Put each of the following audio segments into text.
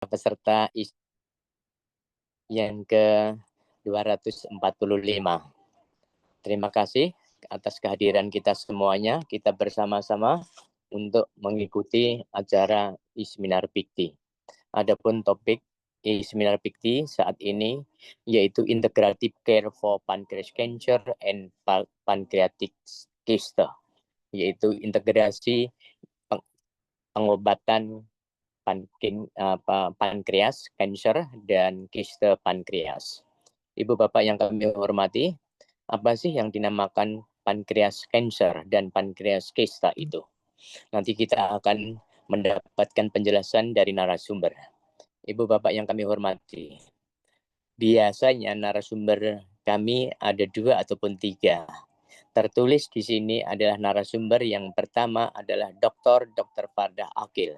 peserta yang ke-245. Terima kasih atas kehadiran kita semuanya. Kita bersama-sama untuk mengikuti acara Isminar Pikti. Adapun topik Isminar Pikti saat ini yaitu Integrative Care for Pancreas Cancer and Pancreatic Cyst, yaitu integrasi pengobatan pankreas, cancer, dan kiste pankreas. Ibu Bapak yang kami hormati, apa sih yang dinamakan pankreas cancer dan pankreas kista itu? Nanti kita akan mendapatkan penjelasan dari narasumber. Ibu Bapak yang kami hormati, biasanya narasumber kami ada 2 ataupun 3. Tertulis di sini adalah narasumber yang pertama adalah Dr. Fardah Akil.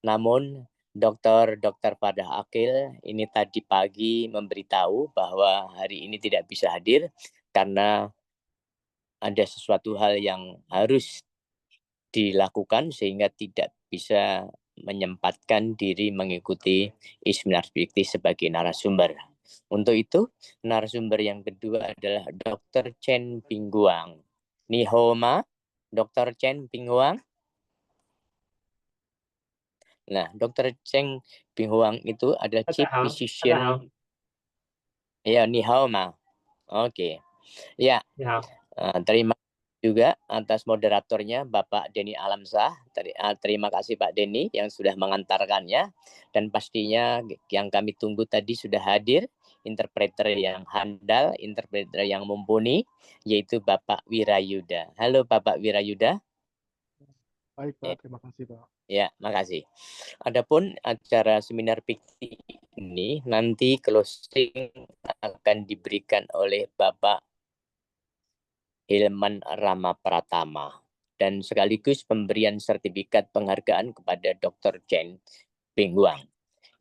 Namun Dr. Fardah Akil ini tadi pagi memberitahu bahwa hari ini tidak bisa hadir karena ada sesuatu hal yang harus dilakukan sehingga tidak bisa menyempatkan diri mengikuti Isminar Pikti sebagai narasumber. Untuk itu, narasumber yang kedua adalah Dr. Chen Pingguang. Nihoma, Dr. Chen Pingguang. Nah, Dr. Chen Pingguang itu adalah Chief Physician. Ya, Nihoma. Oke. Ya, terima kasih juga atas moderatornya Bapak Denny Alamsah. Terima kasih Pak Denny yang sudah mengantarkannya. Dan pastinya yang kami tunggu tadi sudah hadir, interpreter yang handal, interpreter yang mumpuni, yaitu Bapak Wirayuda. Halo Bapak Wirayuda. Baik Pak, terima kasih Pak. Ya, makasih. Adapun acara seminar Pikti ini nanti closing akan diberikan oleh Bapak Hilman Rama Pratama dan sekaligus pemberian sertifikat penghargaan kepada Dr. Chen Pingguang.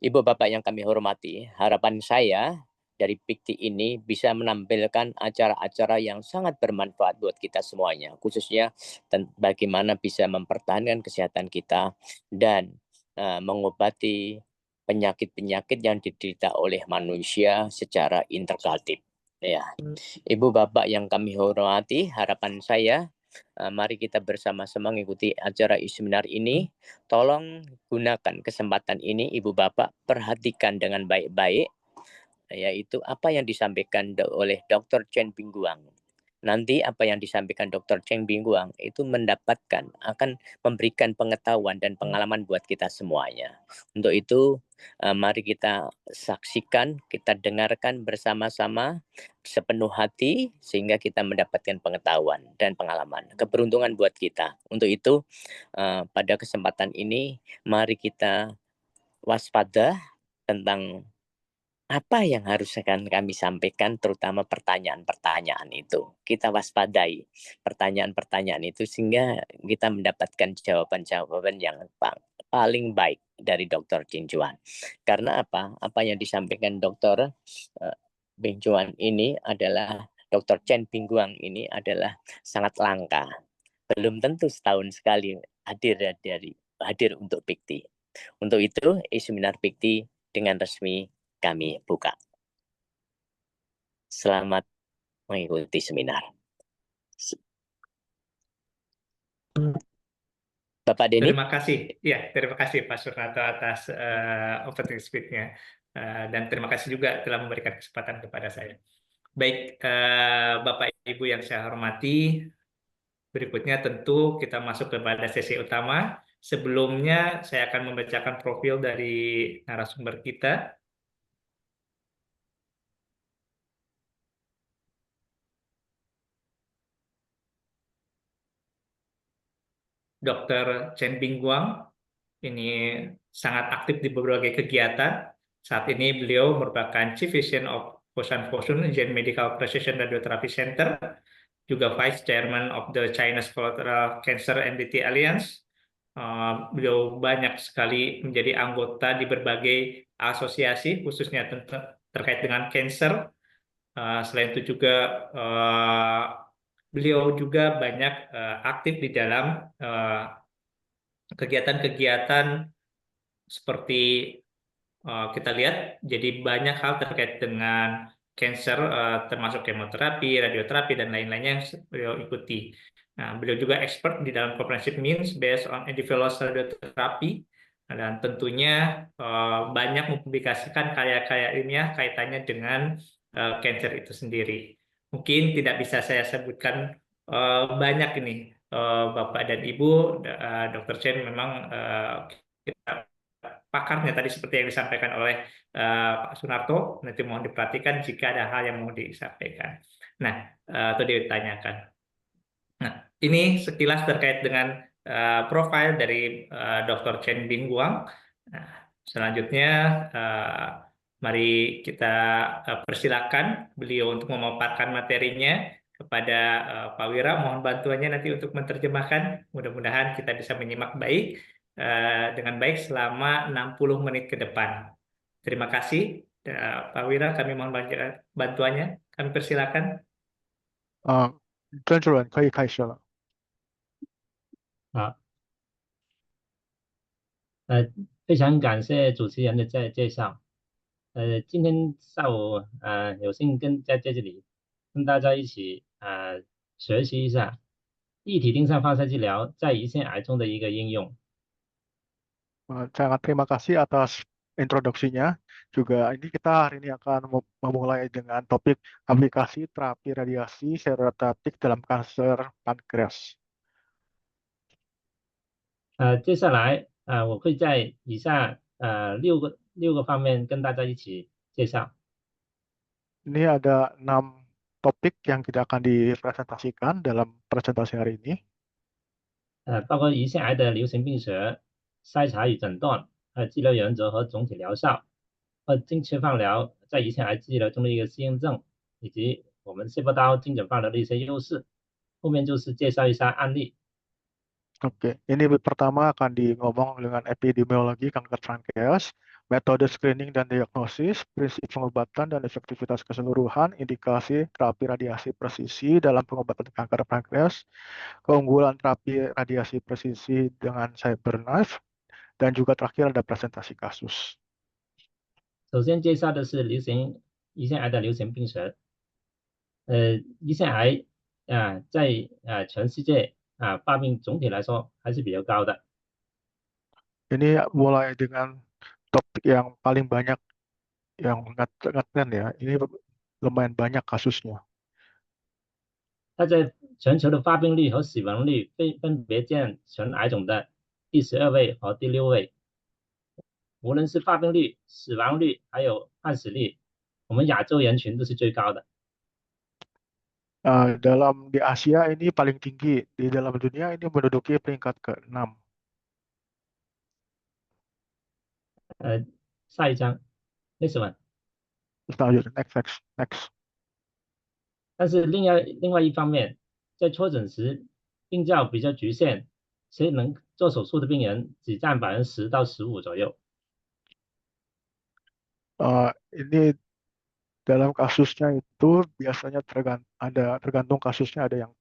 Ibu Bapak yang kami hormati, harapan saya dari Pikti ini bisa menampilkan acara-acara yang sangat bermanfaat buat kita semuanya, khususnya bagaimana bisa mempertahankan kesehatan kita dan mengobati penyakit-penyakit yang diderita oleh manusia secara integratif. Ya, Ibu Bapak yang kami hormati, harapan saya mari kita bersama-sama mengikuti acara seminar ini. Tolong gunakan kesempatan ini, Ibu Bapak, perhatikan dengan baik-baik, yaitu apa yang disampaikan oleh Dr. Chen Pingguang. Nanti apa yang disampaikan Dr. Chen Pingguang itu akan memberikan pengetahuan dan pengalaman buat kita semuanya. Untuk itu, mari kita saksikan, kita dengarkan bersama-sama sepenuh hati sehingga kita mendapatkan pengetahuan dan pengalaman. Keberuntungan buat kita. Untuk itu, pada kesempatan ini, mari kita waspada tentang apa yang harus akan kami sampaikan, terutama pertanyaan-pertanyaan itu. Kita waspadai pertanyaan-pertanyaan itu sehingga kita mendapatkan jawaban-jawaban yang paling baik dari Dr. Chen Chuan. Karena apa? Apa yang disampaikan Dr. Beng Chuan ini adalah Dr. Chen Pingguang ini adalah sangat langka. Belum tentu setahun sekali hadir untuk Pikti. Untuk itu, seminar Pikti dengan resmi kami buka. Selamat mengikuti seminar. Bapak Denny. Terima kasih. Ya, terima kasih Pak Surnato atas opening speech-nya. Dan terima kasih juga telah memberikan kesempatan kepada saya. Baik, Bapak Ibu yang saya hormati, berikutnya tentu kita masuk kepada sesi utama. Sebelumnya saya akan membacakan profil dari narasumber kita. Dr. Chen Pingguang ini sangat aktif di berbagai kegiatan. Saat ini beliau merupakan Chief Physician of Fosun Gen Medical Precision Radiotherapy Center, juga Vice Chairman of the China's Colorectal Cancer Entity Alliance. Beliau banyak sekali menjadi anggota di berbagai asosiasi, khususnya terkait dengan cancer. Selain itu juga beliau juga banyak aktif di dalam kegiatan-kegiatan seperti kita lihat jadi banyak hal terkait dengan cancer, termasuk kemoterapi, radioterapi, dan lain-lainnya yang beliau ikuti. Nah, beliau juga expert di dalam comprehensive means based on individual radiotherapy, dan tentunya banyak mempublikasikan karya-karya ilmiah kaitannya dengan cancer itu sendiri. Mungkin tidak bisa saya sebutkan banyak ini, Bapak dan Ibu, Dr. Chen memang kita pakarnya tadi seperti yang disampaikan oleh Pak Sunarto, nanti mohon diperhatikan jika ada hal yang mau disampaikan. Nah, atau ditanyakan. Nah, ini sekilas terkait dengan profil dari Dr. Chen Bingguang. Nah, selanjutnya mari kita persilakan beliau untuk memaparkan materinya kepada Pak Wira. Mohon bantuannya nanti untuk menerjemahkan. Mudah-mudahan kita bisa menyimak baik dengan baik selama 60 menit ke depan. Terima kasih, Pak Wira. Kami mohon bantuannya. Kami persilakan. 郑主任可以开始了。好，非常感谢主持人的介绍。今天下午有幸在这里跟大家一起学习一下异体定向放射治疗在胰腺癌中的一个应用。 Sangat terima kasih atas introduksinya. Juga ini kita hari ini akan memulai dengan topik aplikasi terapi radiasi stereotipik dalam kanker pankreas. 接下来我会在以下六个方面跟大家一起介绍。 Ini ada 6 topik yang kita akan dipresentasikan dalam presentasi hari ini. 包括胰腺癌的流行病学、筛查与诊断、治疗原则和总体疗效，精确放疗在胰腺癌治疗中的一个适应症，以及我们细胞刀精准放疗的一些优势。后面就是介绍一下案例。 Oke, ini pertama akan ngomong dengan epidemiologi kanker pankreas, metode screening dan diagnosis, prinsip pengobatan dan efektivitas keseluruhan, indikasi terapi radiasi presisi dalam pengobatan kanker pankreas, keunggulan terapi radiasi presisi dengan CyberKnife, dan juga terakhir ada presentasi kasus. 首先介绍的是胰腺癌的流行病学。胰腺癌在全世界发病总体来说还是比较高的。 Ini mulai dengan topik yang paling banyak yang ngetren ya. Ini lumayan banyak kasusnya. 它在全球的发病率和死亡率分别占全癌种的第12位和第6位。无论是发病率、死亡率还有患死率，我们亚洲人群都是最高的。 Di Asia ini paling tinggi, di dalam dunia ini menduduki peringkat ke-6. 下一章，next one。 Selanjutnya, next. 但是另外一方面，在确诊时病灶比较局限，所以能做手术的病人只占10%到15%左右。 Ini dalam kasusnya itu biasanya tergantung kasusnya, ada yang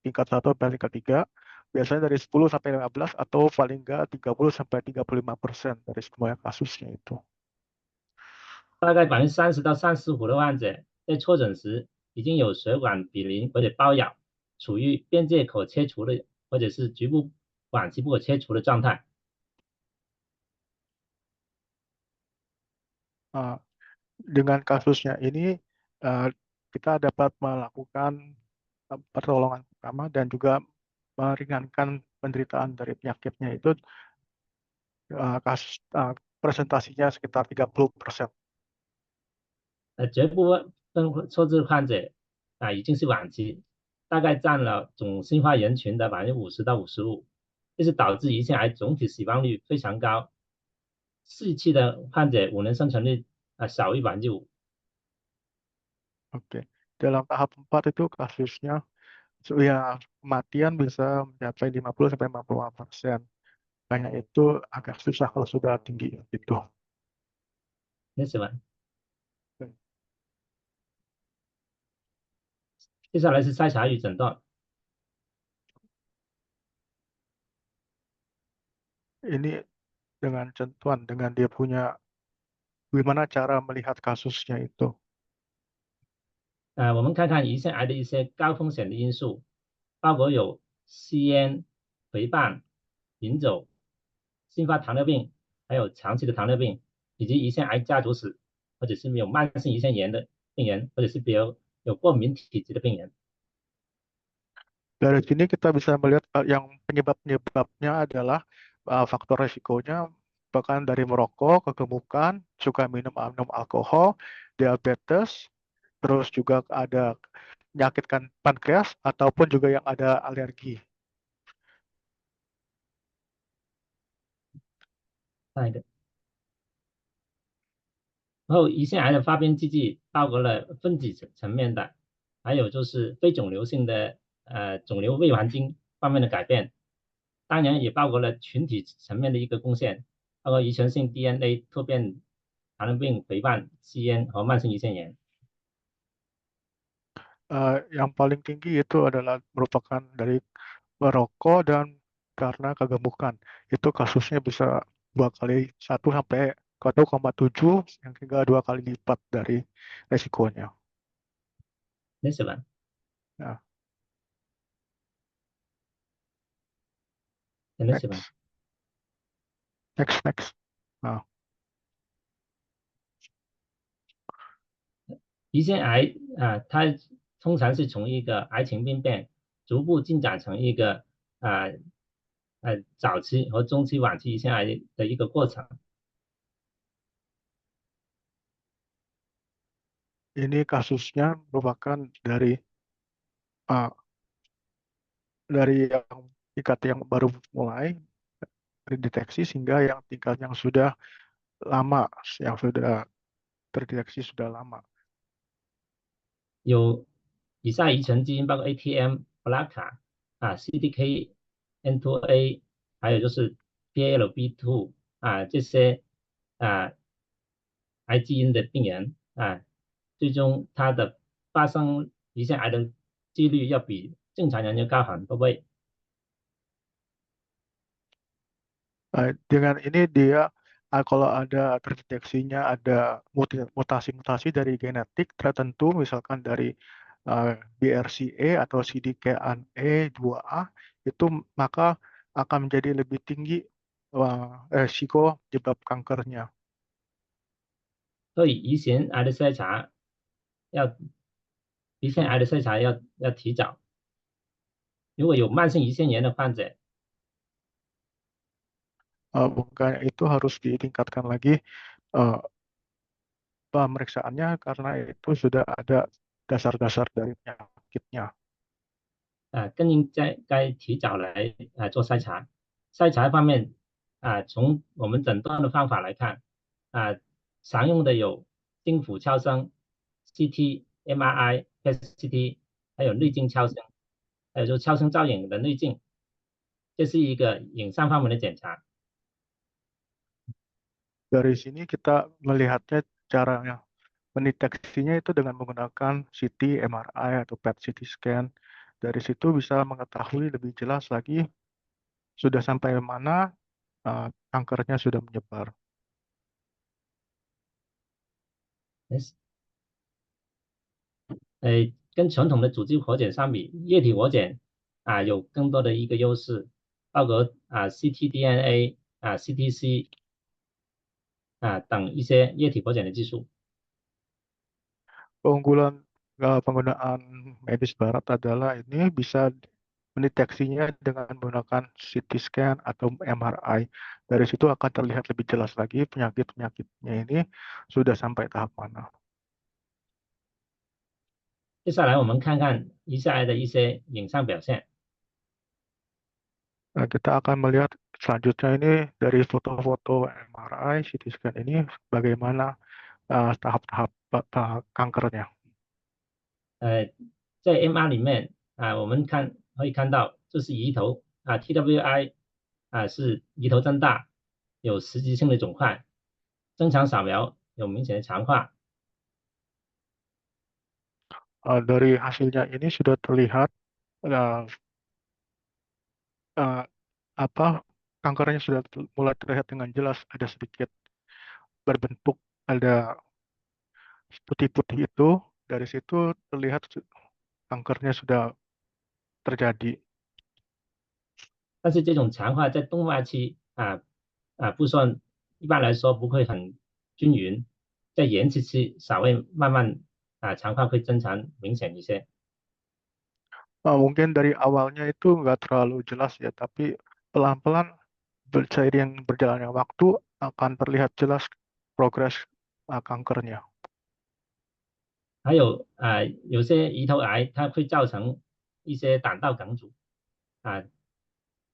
tingkat 1 sampai tingkat 3, biasanya dari 10 sampai 15 atau paling enggak 30 sampai 35% dari semua kasusnya itu. 大概30%到35%的患者在确诊时已经有血管比邻或者包咬，处于边界可切除的或者是局部晚期不可切除的状态。 Dengan kasusnya ini kita dapat melakukan pertolongan pertama dan juga meringankan penderitaan dari penyakitnya itu, kasus presentasinya sekitar 30%. 绝部分错治患者已经是晚期，大概占了总新发人群的50%到55%，这是导致胰腺癌总体死亡率非常高。4期的患者5年生存率少于5%。 Oke, dalam tahap 4 itu kasusnya ya kematian bisa mencapai 50 sampai 55%. Makanya itu agak susah kalau sudah tinggi gitu. 那什么？接下来是筛查与诊断。 Ini dengan dia punya gimana cara melihat kasusnya itu? 我们看看胰腺癌的一些高风险的因素，包括有吸烟、肥胖、饮酒、新发糖尿病，还有长期的糖尿病，以及胰腺癌家族史，或者是有慢性胰腺炎的病人，或者是比如有过敏体质的病人。 Dari sini kita bisa melihat yang penyebab-penyebabnya adalah faktor resikonya bahkan dari merokok, kegemukan, suka minum alkohol, diabetes, terus juga ada penyakit pankreas ataupun juga yang ada alergi. 下一个。然后胰腺癌的发病机制包括了分子层面的，还有就是非肿瘤性的肿瘤胃环境方面的改变，当然也包括了群体层面的一个贡献，包括遗传性 DNA 突变、糖尿病、肥胖、吸烟和慢性胰腺炎。Yang paling tinggi itu adalah merupakan dari merokok dan karena kegemukan. Itu kasusnya bisa 1 sampai 1,7 yang hingga 2 kali lipat dari resikonya. 那是吧？ Nah, 那是吧？ next. Nah, 胰腺癌它通常是从一个癌前病变逐步进展成一个早期和中期、晚期胰腺癌的一个过程。 ini kasusnya merupakan dari yang tingkat yang baru mulai terdeteksi sehingga yang tingkat yang sudah lama, yang sudah terdeteksi sudah lama. 有以下遗传基因，包括 ATM、BRCA CDK、N2A， 还有就是 PALB2 这些癌基因的病人最终他的发生胰腺癌的几率要比正常人要高很多倍。 Dengan ini dia kalau ada terdeteksinya ada mutasi-mutasi dari genetik tertentu, misalkan dari BRCA atau CDKN2A, itu maka akan menjadi lebih tinggi risiko penyebab kankernya. 所以胰腺癌的筛查要提早。如果有慢性胰腺炎的患者， Bukan itu harus ditingkatkan lagi pemeriksaannya karena itu sudah ada dasar-dasar dari penyakitnya. 更应该提早来做筛查。筛查方面从我们诊断的方法来看常用的有经腹超声、CT、MRI、PET-CT， 还有内镜超声，还有就超声造影的内镜，这是一个影像方面的检查。 Dari sini kita melihatnya caranya mendeteksinya itu dengan menggunakan CT, MRI atau PET-CT scan. Dari situ bisa mengetahui lebih jelas lagi sudah sampai mana kankernya sudah menyebar. 跟传统的组织活检相比，液体活检有更多的一个优势，包括ctDNA CTC 等一些液体活检的技术。 Keunggulan penggunaan medis barat adalah ini bisa mendeteksinya dengan menggunakan CT scan atau MRI. Dari situ akan terlihat lebih jelas lagi penyakit-penyakitnya ini sudah sampai tahap mana. 接下来我们看看胰腺癌的一些影像表现。 Nah, kita akan melihat selanjutnya ini dari foto-foto MRI, CT scan ini bagaimana tahap-tahap kankernya. 在 MR 里面我们可以看到，这是胰头TWI 是胰头增大，有实质性的肿块，正常扫描有明显的强化。 Dari hasilnya ini sudah terlihat kankernya sudah mulai terlihat dengan jelas, ada sedikit berbentuk ada putih-putih itu, dari situ terlihat kankernya sudah terjadi. 但是这种强化在动脉期不算，一般来说不会很均匀，在延期期稍微慢慢强化会增强明显一些。 Mungkin dari awalnya itu nggak terlalu jelas ya, tapi pelan-pelan seiring berjalannya waktu akan terlihat jelas progres kankernya. 还有有些胰头癌它会造成一些胆道梗阻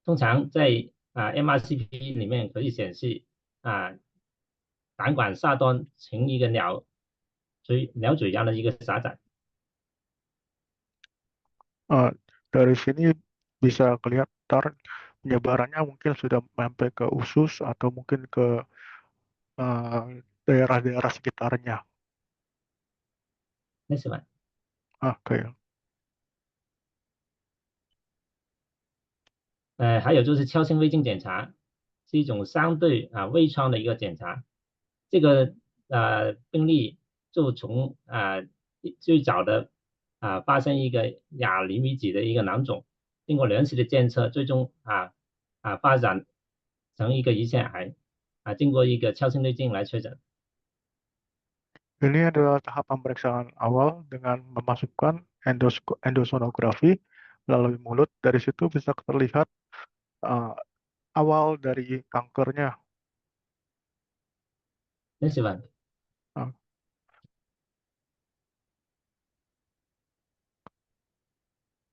通常在MRCP 里面可以显示胆管下端呈一个鸟嘴样的一个狭窄。 Dari sini bisa kelihatan penyebarannya mungkin sudah sampai ke usus atau mungkin ke daerah-daerah sekitarnya. 那是吧？ 可以了。还有就是超声微镜检查是一种相对微创的一个检查，这个病例就从最早的发生一个亚厘米级的一个囊肿，经过连续的监测，最终发展成一个胰腺癌经过一个超声微镜来确诊。 Ini adalah tahap pemeriksaan awal dengan memasukkan endosonografi melalui mulut. Dari situ bisa terlihat awal dari kankernya. 那是吧？ 啊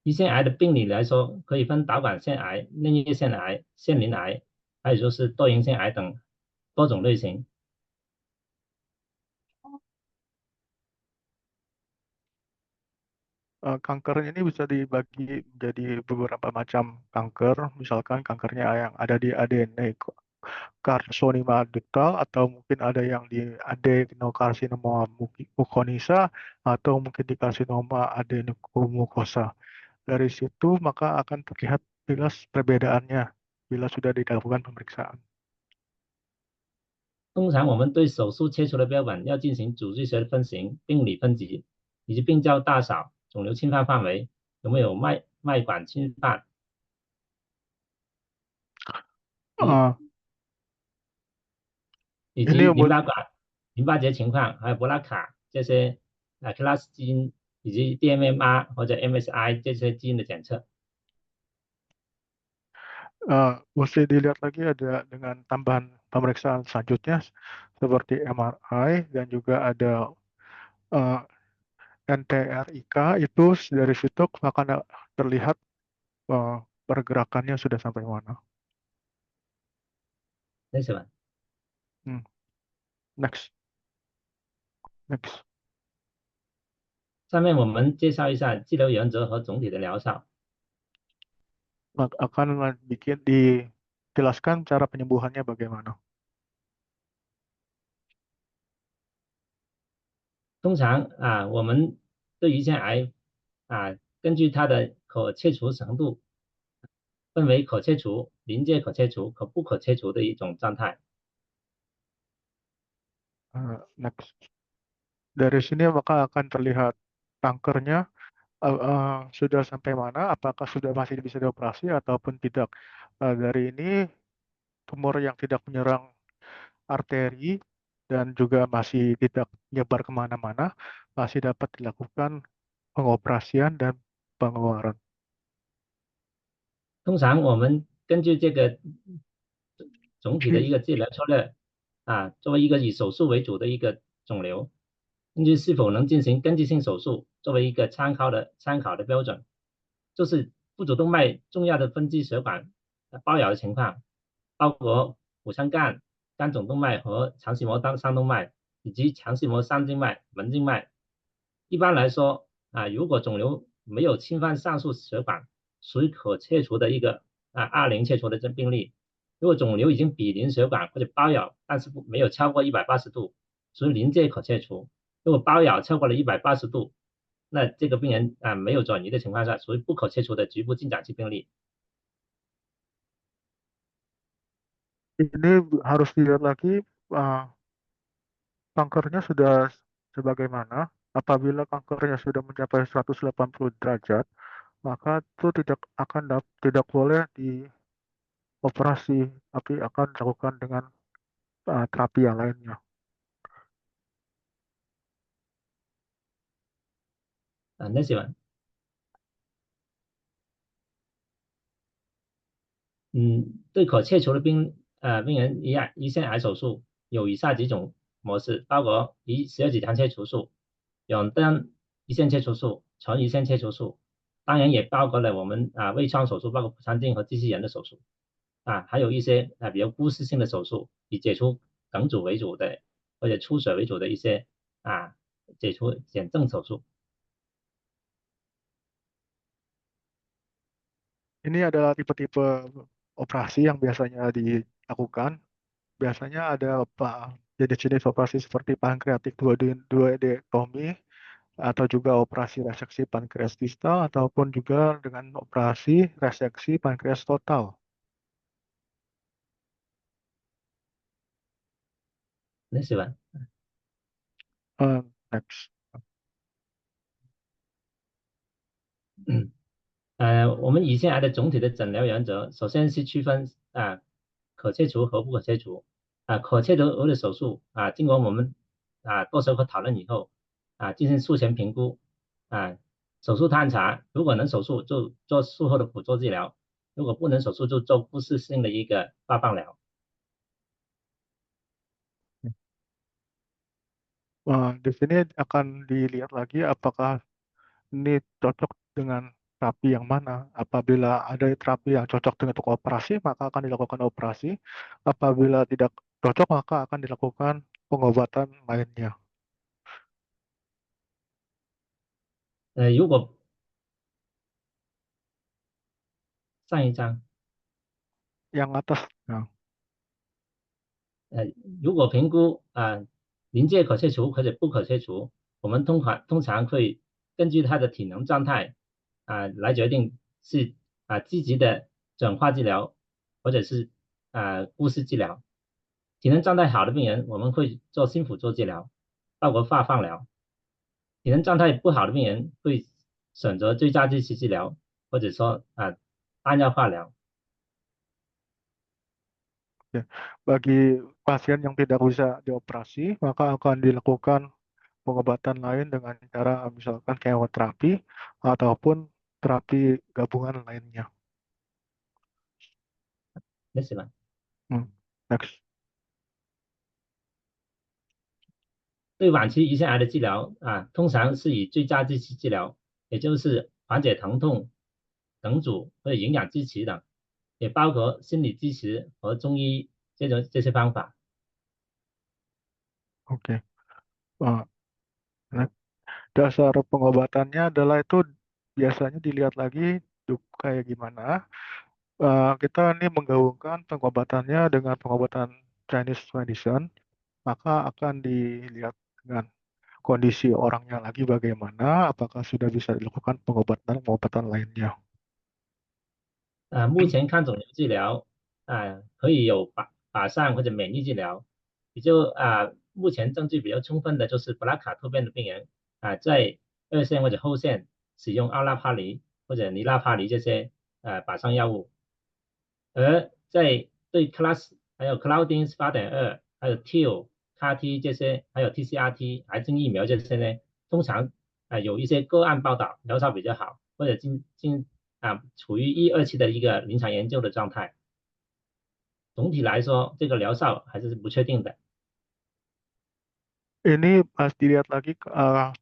胰腺癌的病理来说，可以分导管腺癌、内叶腺癌、腺鳞癌，还有就是多营腺癌等多种类型。 Kanker ini bisa dibagi menjadi beberapa macam kanker, misalkan kankernya yang ada di adenocarcinoma ductal, atau mungkin ada yang di adenocarcinoma mucosa, atau mungkin di karsinoma adenomucosa. Dari situ maka akan terlihat jelas perbedaannya bila sudah dilakukan pemeriksaan. 通常我们对手术切除的标本要进行组织学的分型、病理分级，以及病灶大小、肿瘤侵犯范围、有没有脉管侵犯， Uh, 以 ini 及淋巴结情况，还有博拉卡这些KRAS 基因以及 DMMR 或者 MSI 这些基因的检测。 mesti dilihat lagi ada dengan tambahan pemeriksaan selanjutnya seperti MRI dan juga ada NTRIK. Itu dari situ akan terlihat pergerakannya sudah sampai mana. 那是吧？ Next. 下面我们介绍一下治疗原则和总体的疗效。 Akan dijelaskan cara penyembuhannya bagaimana. 通常我们对胰腺癌根据它的可切除程度，分为可切除、临界可切除、可不可切除的一种状态。 Next. Dari sini maka akan terlihat kankernya sudah sampai mana, apakah sudah masih bisa dioperasi ataupun tidak. Dari ini tumor yang tidak menyerang arteri dan juga masih tidak menyebar kemana-mana masih dapat dilakukan pengoperasian dan pengeluaran. 通常我们根据这个总体的一个治疗策略作为一个以手术为主的一个肿瘤，根据是否能进行根治性手术作为一个参考的标准，就是腹主动脉重要的分支血管包咬的情况，包括腹腔干、肝总动脉和肠系膜上动脉，以及肠系膜上静脉、门静脉。一般来说如果肿瘤没有侵犯上述血管，属于可切除的一个20切除的这病例。如果肿瘤已经毗邻血管或者包咬，但是没有超过180度，属于临界可切除。如果包咬超过了180度，那这个病人没有转移的情况下，属于不可切除的局部进展期病例。 Ini harus dilihat lagi kankernya sudah sebagaimana. Apabila kankernya sudah mencapai 180 derajat, maka itu tidak boleh dioperasi, tapi akan dilakukan dengan terapi yang lainnya.那喜欢。对可切除的病人胰腺癌手术有以下几种模式，包括十二指肠切除术、远端胰腺切除术、全胰腺切除术，当然也包括了我们胃创手术，包括腹腔镜和机器人的手术还有一些比较姑息性的手术，以解除梗阻为主的或者出血为主的一些解除减震手术。Ini adalah tipe-tipe operasi yang biasanya dilakukan. Biasanya ada jenis-jenis operasi seperti pankreatik duodenotomi atau juga operasi reseksi pankreas distal ataupun juga dengan operasi reseksi pankreas total. 那喜欢。Next. 我们胰腺癌的总体的诊疗原则，首先是区分可切除和不可切除。可切除的手术经过我们多时和讨论以后进行术前评估手术探查，如果能手术就做术后的辅助治疗，如果不能手术就做不适性的一个发放疗。Di sini akan dilihat lagi apakah ini cocok dengan terapi yang mana. Apabila ada terapi yang cocok dengan untuk operasi, maka akan dilakukan operasi. Apabila tidak cocok, maka akan dilakukan pengobatan lainnya. 如果上一章。Yang atas. Nah. 如果评估临界可切除或者不可切除，我们通常会根据他的体能状态来决定是积极的转化治疗或者是姑息治疗。体能状态好的病人，我们会做新辅助治疗，包括发放疗。体能状态不好的病人会选择最佳支持治疗，或者说单药化疗。Bagi pasien yang tidak bisa dioperasi, maka akan dilakukan pengobatan lain dengan cara misalkan kemoterapi ataupun terapi gabungan lainnya. 那是吧？ Next. 对晚期胰腺癌的治疗通常是以最佳支持治疗，也就是缓解疼痛、梗阻或者营养支持等，也包括心理支持和中医这些方法。Oke. Dasar pengobatannya adalah itu biasanya dilihat lagi kayak gimana. Kita ini menggabungkan pengobatannya dengan pengobatan Chinese medicine, maka akan dilihat dengan kondisi orangnya lagi bagaimana, apakah sudah bisa dilakukan pengobatan lainnya. 目前抗肿瘤治疗可以有靶上或者免疫治疗，目前证据比较充分的就是布拉卡突变的病人在二线或者后线使用奥拉帕尼或者尼拉帕尼这些靶上药物，而在对 还有 Claudin 8.2还有 TIL CAR-T 这些，还有 TCR-T 癌症疫苗这些呢，通常有一些个案报道疗效比较好，或者处于1、2期的一个临床研究的状态。总体来说，这个疗效还是不确定的。 Ini dilihat lagi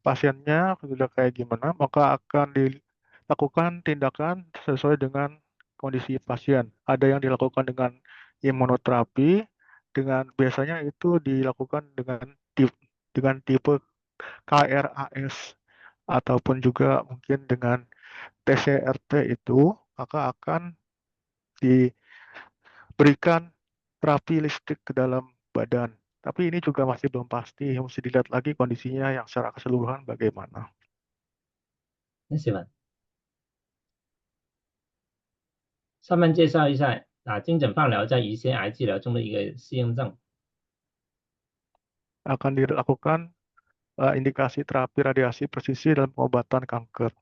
pasiennya sudah kayak gimana, maka akan dilakukan tindakan sesuai dengan kondisi pasien. Ada yang dilakukan dengan imunoterapi, biasanya itu dilakukan dengan tipe KRAS ataupun juga mungkin dengan TCRT itu, maka akan diberikan terapi listrik ke dalam badan. Tapi ini juga masih belum pasti, mesti dilihat lagi kondisinya yang secara keseluruhan bagaimana. 那行吧。上面介绍一下精准放疗在胰腺癌治疗中的一个适应症。akan dilakukan indikasi terapi radiasi presisi dalam pengobatan kanker.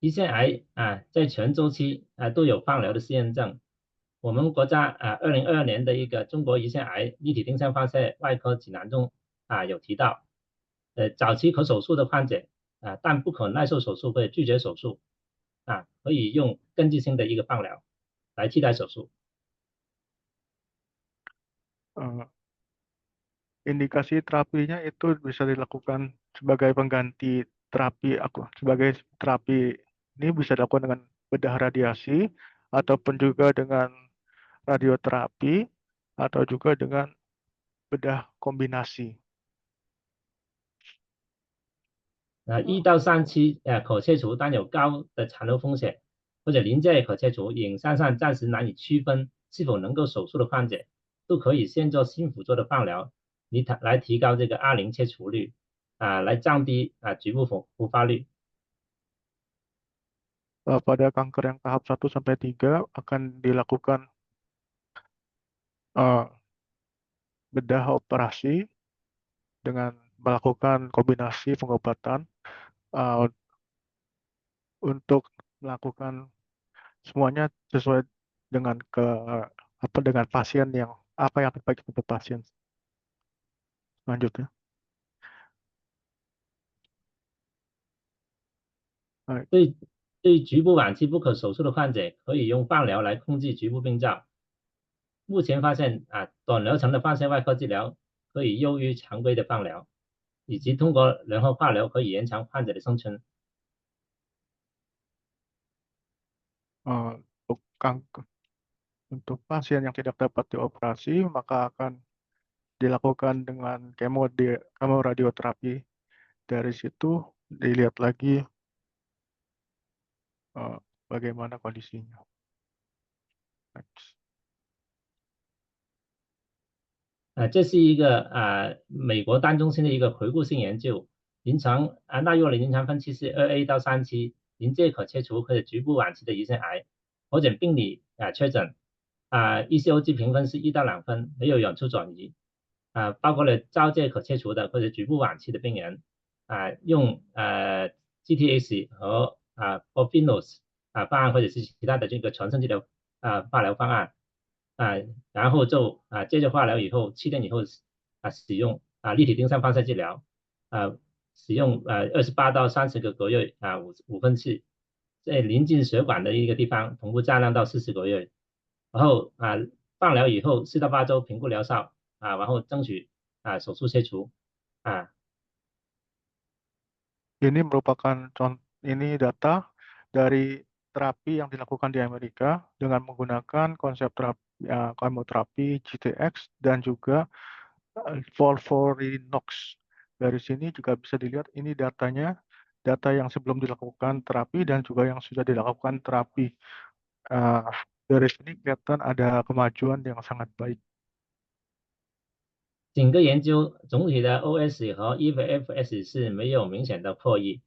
胰腺癌在全周期都有放疗的试验证。我们国家2022年的一个中国胰腺癌立体丁香放射外科指南中有提到，早期可手术的患者但不可耐受手术或者拒绝手术可以用根治性的一个放疗来替代手术。 Indikasi terapinya itu bisa dilakukan sebagai pengganti terapi sebagai terapi ini bisa dilakukan dengan bedah radiasi ataupun juga dengan radioterapi atau juga dengan bedah kombinasi. 1到3期可切除但有高的残留风险，或者临界可切除，影像上暂时难以区分是否能够手术的患者，都可以先做新辅助的放疗，来提高这个20切除率来降低局部复发率。 Pada kanker yang tahap 1 sampai 3 akan dilakukan bedah operasi dengan melakukan kombinasi pengobatan untuk melakukan semuanya sesuai dengan dengan pasien yang apa yang terbaik untuk pasien. Selanjutnya. 对局部晚期不可手术的患者，可以用放疗来控制局部病灶。目前发现短疗程的放射外科治疗可以优于常规的放疗，以及通过联合化疗可以延长患者的生存。 Untuk pasien yang tidak dapat dioperasi, maka akan dilakukan dengan kemoradioterapi. Dari situ dilihat lagi bagaimana kondisinya. Next. 这是一个美国单中心的一个回顾性研究，纳入了临床分期是2A 到3期，临界可切除或者局部晚期的胰腺癌，活诊病理确诊，ECOG 评分是1到2分，没有远处转移包括了交界可切除的或者局部晚期的病人用GTX 和Bofinos 方案或者是其他的这个全身治疗化疗方案。 然后就接着化疗以后7天以后使用立体丁香放射治疗使用28到30个隔月5分次，在临近血管的一个地方同步加量到40个月，然后放疗以后4到8周评估疗效然后争取手术切除Ini merupakan data dari terapi yang dilakukan di Amerika dengan menggunakan konsep kemoterapi GTX dan juga Volforinox. Dari sini juga bisa dilihat ini datanya, data yang sebelum dilakukan terapi dan juga yang sudah dilakukan terapi. Dari sini kelihatan ada kemajuan yang sangat baik. 整个研究总体的 OS 和 EFS 是没有明显的破译，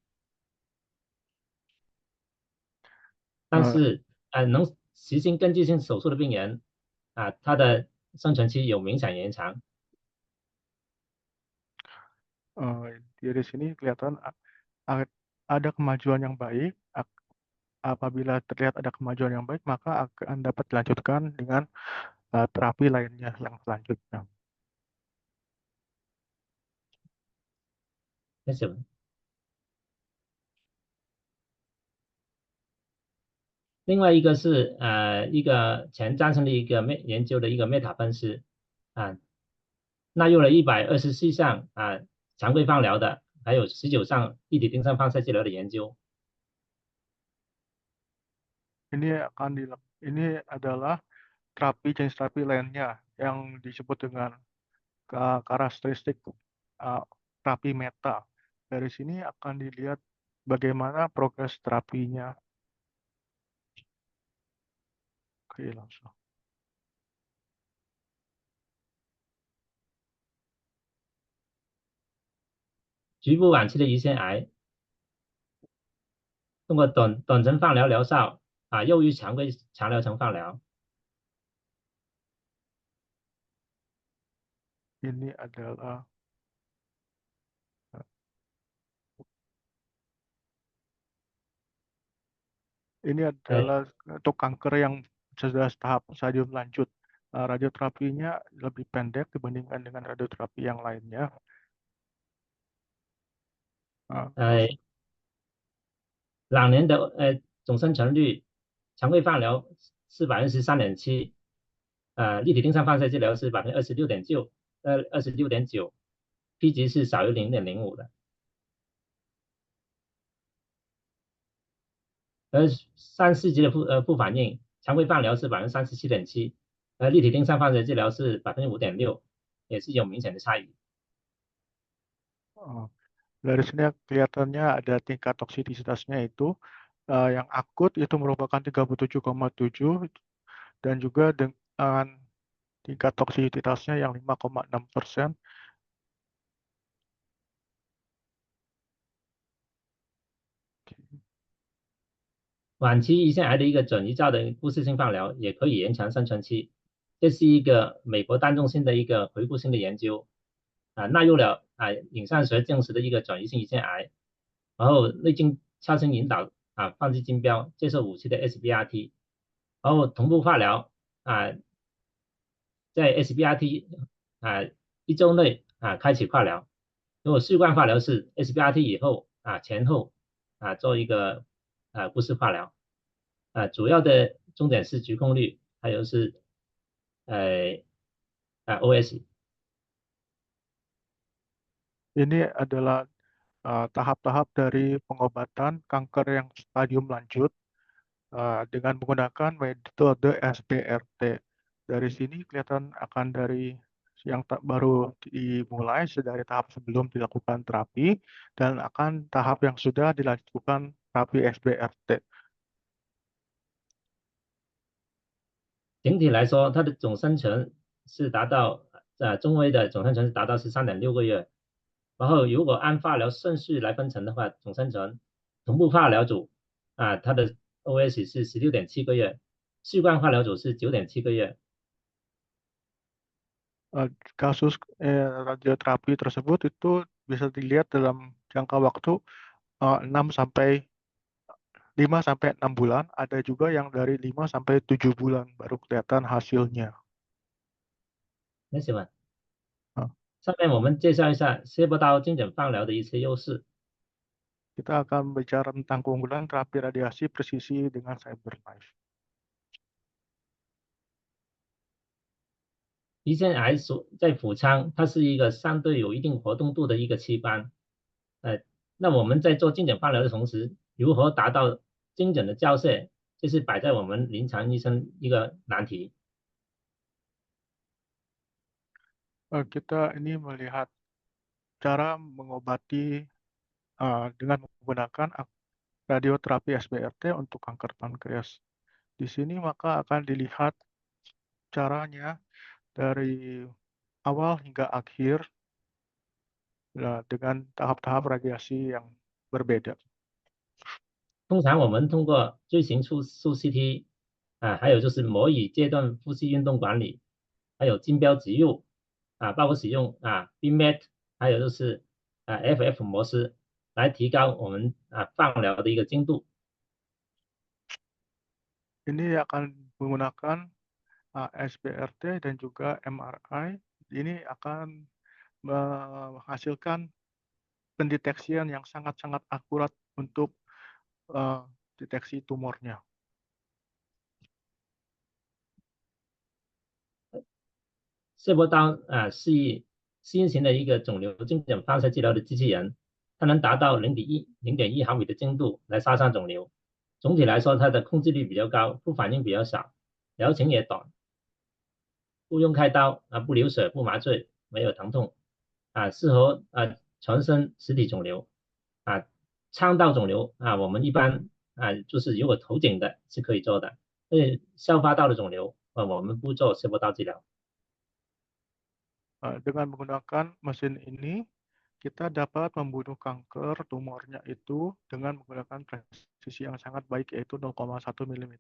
但是能实行根治性手术的病人他的生存期有明显延长。 Dari sini kelihatan ada kemajuan yang baik. Apabila terlihat ada kemajuan yang baik, maka akan dapat dilanjutkan dengan terapi lainnya yang selanjutnya. 另外一个是一个前战胜的一个研究的一个 meta 分析纳入了124项常规放疗的，还有19项立体丁香放射治疗的研究。 Ini adalah jenis terapi lainnya yang disebut dengan karakteristik terapi meta. Dari sini akan dilihat bagaimana progres terapinya. Oke, langsung. 局部晚期的胰腺癌，通过短程放疗疗效优于常规长疗程放疗。Ini adalah untuk kanker yang sudah tahap stadium lanjut. Radioterapinya lebih pendek dibandingkan dengan radioterapi yang lainnya. 老年的总生存率，常规放疗是13.7%，立体定向放射治疗是26.9%，P 值是少于0.05的。而3、4级的副反应，常规放疗是37.7%，立体定向放射治疗是5.6%，也是有明显的差异。 Dari sini kelihatannya ada tingkat toksisitasnya itu yang akut itu merupakan 37,7 dan juga dengan tingkat toksisitasnya yang 5,6%. 晚期胰腺癌的一个转移灶的不适性放疗也可以延长生存期，这是一个美国单中心的一个回顾性的研究，纳入了影像学证实的一个转移性胰腺癌，然后内镜超声引导放置金标，接受5期的 SBRT， 然后同步化疗在 SBRT 1周内开启化疗，如果序贯化疗是 SBRT 以后前后做一个不适化疗，主要的重点是局控率，还有是OS。 Ini adalah tahap-tahap dari pengobatan kanker yang stadium lanjut dengan menggunakan metode SBRT. Dari sini kelihatan akan dari yang baru dimulai dari tahap sebelum dilakukan terapi dan akan tahap yang sudah dilakukan terapi SBRT. 整体来说，它的总生存是达到中位的总生存是达到13.6个月。然后如果按化疗顺序来分成的话，总生存同步化疗组它的 OS 是16.7个月，序贯化疗组是9.7个月。 Kasus radioterapi tersebut itu bisa dilihat dalam jangka waktu 5 sampai 6 bulan, ada juga yang dari 5 sampai 7 bulan baru kelihatan hasilnya. 那行吧。下面我们介绍一下谢波刀精准放疗的一些优势。 Kita akan bicara tentang keunggulan terapi radiasi presisi dengan CyberKnife. 胰腺癌在腹腔，它是一个相对有一定活动度的一个器官。那我们在做精准放疗的同时，如何达到精准的照射，这是摆在我们临床医生一个难题。 Kita ini melihat cara mengobati dengan menggunakan radioterapi SBRT untuk kanker pankreas. Di sini maka akan dilihat caranya dari awal hingga akhir dengan tahap-tahap radiasi yang berbeda. 通常我们通过锥形束 CT 还有就是模拟阶段呼吸运动管理，还有金标植入包括使用BMAT， 还有就是FF 模式来提高我们放疗的一个精度。 Ini akan menggunakan SBRT dan juga MRI. Ini akan menghasilkan pendeteksian yang sangat-sangat akurat untuk deteksi tumornya. 谢波刀是新型的一个肿瘤精准放射治疗的机器人，它能达到0.1毫米的精度来杀伤肿瘤。总体来说，它的控制率比较高，副反应比较少，疗程也短，不用开刀不流血，不麻醉，没有疼痛适合全身实体肿瘤腔道肿瘤我们一般就是如果头颈的是可以做的，消化道的肿瘤我们不做谢波刀治疗。 Dengan menggunakan mesin ini, kita dapat membunuh kanker tumornya itu dengan menggunakan presisi yang sangat baik, yaitu 0,1 mm.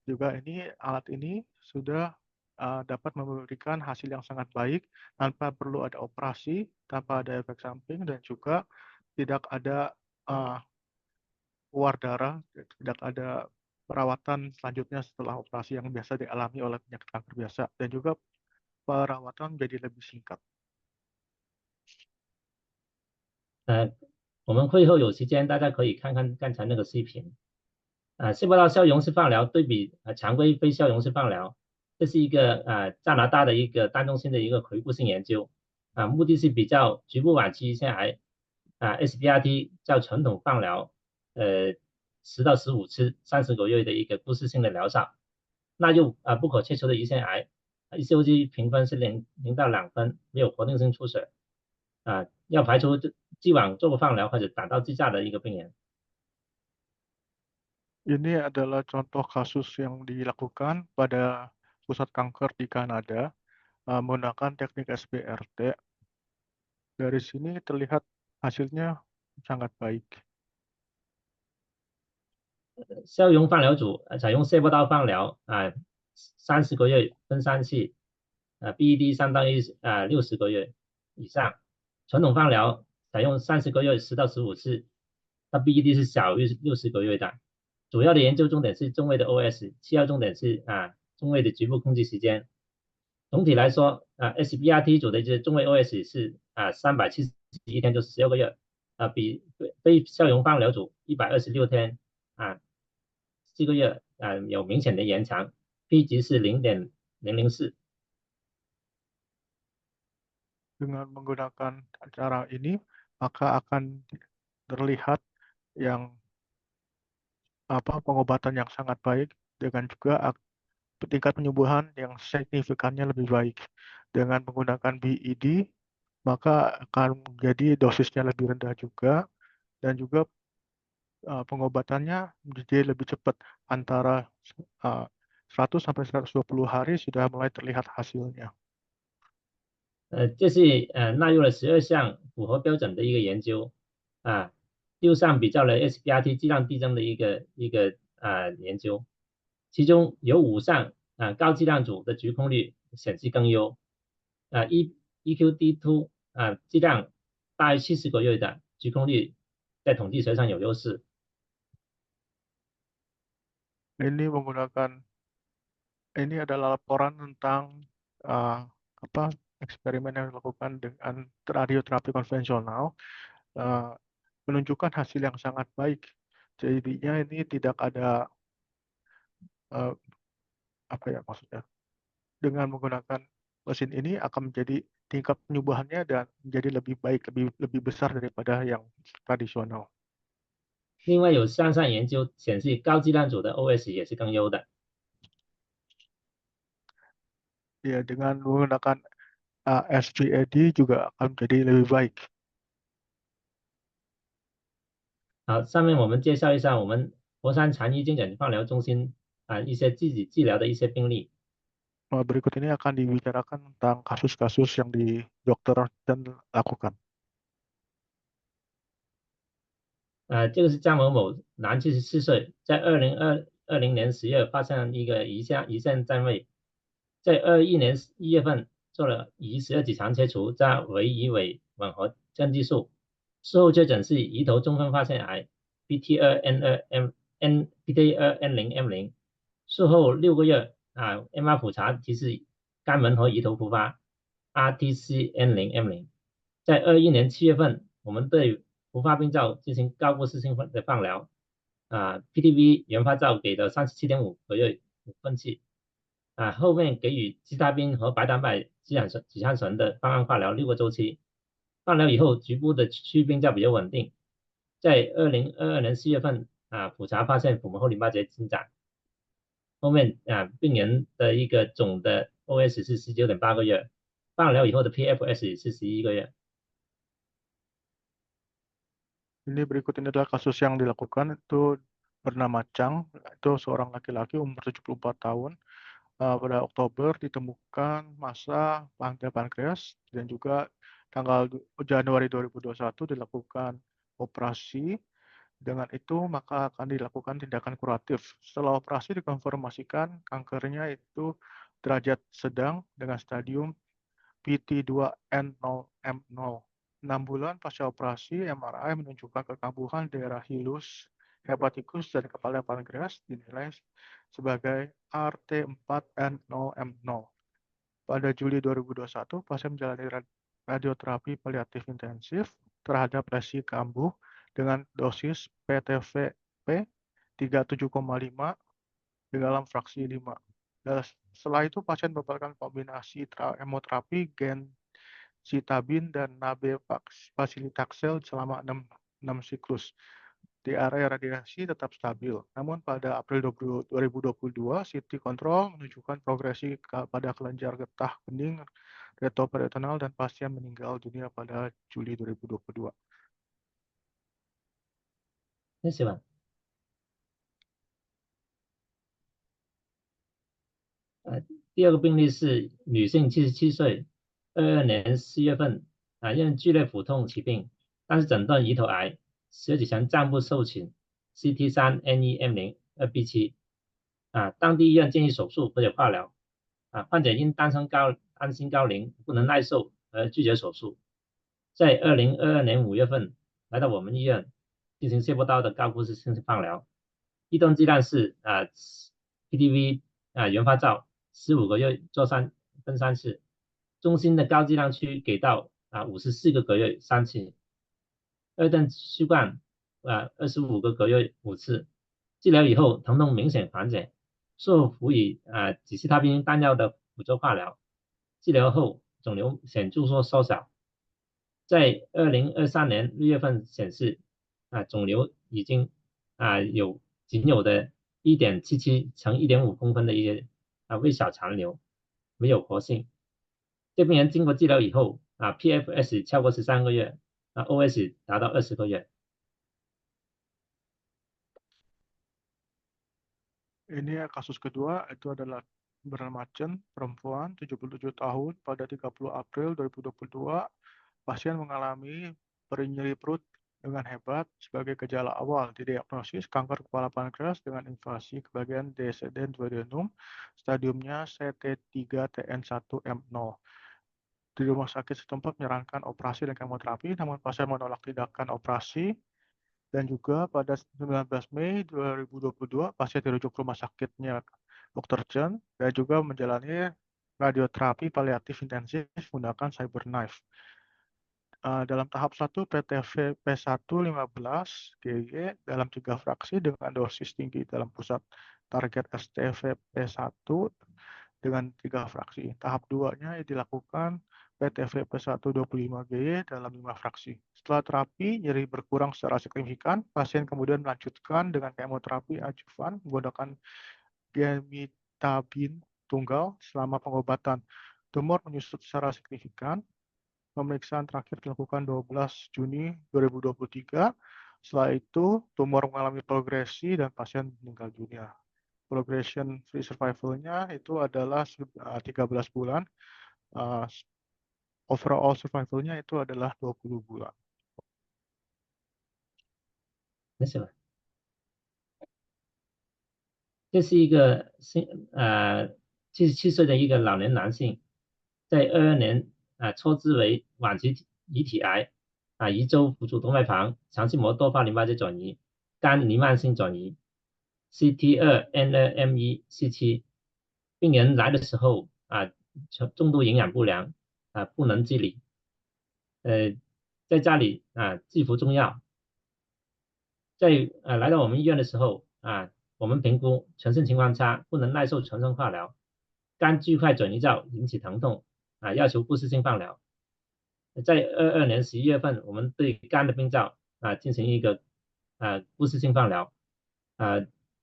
Juga alat ini sudah dapat memberikan hasil yang sangat baik tanpa perlu ada operasi, tanpa ada efek samping, dan juga tidak ada keluar darah, tidak ada perawatan selanjutnya setelah operasi yang biasa dialami oleh penyakit kanker biasa, dan juga perawatan menjadi lebih singkat. 我们会后有时间，大家可以看看刚才那个视频。细胞道消融式放疗对比常规非消融式放疗，这是一个加拿大的一个单中心的一个回顾性研究，目的是比较局部晚期胰腺癌SBRT 较传统放疗10到15次30个月的一个故事性的疗效。纳入不可切除的胰腺癌，ECOG 评分是0到2分，没有活动性出血，要排除既往做过放疗或者胆道支架的一个病人。 Ini adalah contoh kasus yang dilakukan pada pusat kanker di Kanada menggunakan teknik SBRT. Dari sini terlihat hasilnya sangat baik. 消融放疗组采用射波刀放疗30个月分3期，BED 3到60个月以上。传统放疗采用30个月10到15次，它 BED 是小于60个月的。主要的研究重点是中位的 OS， 次要重点是中位的局部控制时间。总体来说SBRT 组的这中位 OS 是371天，就12个月，比非消融放疗组126天7个月有明显的延长 ，P 值是0.004。 Dengan menggunakan cara ini, maka akan terlihat yang pengobatan yang sangat baik dengan juga tingkat penyembuhan yang signifikannya lebih baik. Dengan menggunakan BED, maka akan menjadi dosisnya lebih rendah juga, dan juga pengobatannya menjadi lebih cepat, antara 100 sampai 120 hari sudah mulai terlihat hasilnya. 这是纳入了12项符合标准的一个研究，6项比较了 SBRT 剂量递增的一个研究，其中有5项高剂量组的局控率显示更优，EQD2 剂量大于70个月的局控率在统计学上有优势。 Ini adalah laporan tentang eksperimen yang dilakukan dengan radioterapi konvensional, menunjukkan hasil yang sangat baik. Jadinya ini tidak ada maksudnya, dengan menggunakan mesin ini akan menjadi tingkat penyembuhannya dan menjadi lebih baik, lebih besar daripada yang tradisional. 另外有3项研究显示高剂量组的 OS 也是更优的。 Ya, dengan menggunakan SBRT juga akan menjadi lebih baik. 好，上面我们介绍一下我们佛山禅医精准放疗中心一些自己治疗的一些病例。 Berikut ini akan dibicarakan tentang kasus-kasus yang di dokter dan lakukan. 这个是张某某，男，74岁，在2020年10月发现一个胰腺占位，在21年1月份做了胰12指肠切除加维胰尾吻合针技术，事后确诊是胰头中分发现癌 PT2N0M0，术后6个月MR 普查提示肝门和胰头复发 RTCN0M0，在21年7月份，我们对复发病灶进行高故事性的放疗，PTV 原发灶给了37.5个月5分期，后面给予西他滨和白蛋白肌酰醇的方案化疗6个周期，放疗以后局部的区域病灶比较稳定，在2022年4月份普查发现腹膜后淋巴结进展，后面病人的一个总的 OS 是19.8个月，放疗以后的 PFS 是11个月。 Ini berikut ini adalah kasus yang dilakukan, itu bernama Chang, itu seorang laki-laki umur 74 tahun. Pada Oktober ditemukan massa pankreas, dan juga tanggal Januari 2021 dilakukan operasi. Dengan itu maka akan dilakukan tindakan kuratif. Setelah operasi dikonfirmasikan kankernya itu derajat sedang dengan stadium PT2N0M0. 6 bulan pasca operasi, MRI menunjukkan kekambuhan daerah hilus, hepatikus, dan kepala pankreas dinilai sebagai RT4N0M0. Pada Juli 2021, pasien menjalani radioterapi paliatif intensif terhadap lesi kambuh dengan dosis PTVP 37,5 di dalam fraksi 5. Dan setelah itu pasien mendapatkan kombinasi hemoterapi gemcitabine dan nab-paclitaxel selama 6 siklus. Di area radiasi tetap stabil. Namun pada April 2022, CT kontrol menunjukkan progresi pada kelenjar getah bening retroperitoneal dan pasien meninggal dunia pada Juli 2022. 谢谢吧。第二个病例是女性，77岁，22年4月份因剧烈腹痛起病，但是诊断胰头癌，十几强暂不受请 CT3-NEM0 2B7 当地医院建议手术或者化疗患者因担心高龄不能耐受而拒绝手术。在2022年5月份来到我们医院进行谢波刀的高复式性放疗，异动剂量是PTV 原发照15个月做分3次，中心的高剂量区给到54个隔月3次，二段输灌25个隔月5次。治疗以后疼痛明显缓解，术后辅以己西他滨单药的辅助化疗，治疗后肿瘤显著缩小。在2023年6月份显示肿瘤已经仅有的 1.77 乘 1.5 公分的一些微小残留，没有活性。这病人经过治疗以后PFS 超过13个月，OS 达到20个月。 Ini kasus kedua, itu adalah bernama Chen, perempuan 77 tahun. Pada 30 April 2022, pasien mengalami nyeri perut dengan hebat sebagai gejala awal. Didiagnosis kanker kepala pankreas dengan invasi ke bagian descendent duodenum, stadiumnya CT3-TN1M0. Di rumah sakit setempat menyarankan operasi dan kemoterapi, namun pasien menolak tindakan operasi. Dan juga pada 19 Mei 2022, pasien dirujuk ke rumah sakitnya Dr. Chen dan juga menjalani radioterapi paliatif intensif menggunakan CyberKnife. Dalam tahap 1 PTV P1 15 GG dalam 3 fraksi dengan dosis tinggi dalam pusat target STV P1 dengan 3 fraksi. Tahap 2-nya dilakukan PTV P1 25 GG dalam 5 fraksi. Setelah terapi, nyeri berkurang secara signifikan. Pasien kemudian melanjutkan dengan kemoterapi adjuvan menggunakan gemcitabine tunggal selama pengobatan. Tumor menyusut secara signifikan. Pemeriksaan terakhir dilakukan 12 Juni 2023. Setelah itu, tumor mengalami progresi dan pasien meninggal dunia. Progression free survival-nya itu adalah 13 bulan. Overall survival-nya itu adalah 20 bulan. 没事吧？这是一个77岁的一个老年男性，在22年抽脂为晚期遗体癌胰周辅助动脉旁肠系膜多发淋巴结转移，肝弥漫性转移 CT2-N2M1C7。病人来的时候重度营养不良不能自理，在家里忌服中药。在来到我们医院的时候我们评估全身情况差，不能耐受全身化疗，肝巨块转移灶引起疼痛要求不适性放疗。在22年11月份，我们对肝的病灶进行一个不适性放疗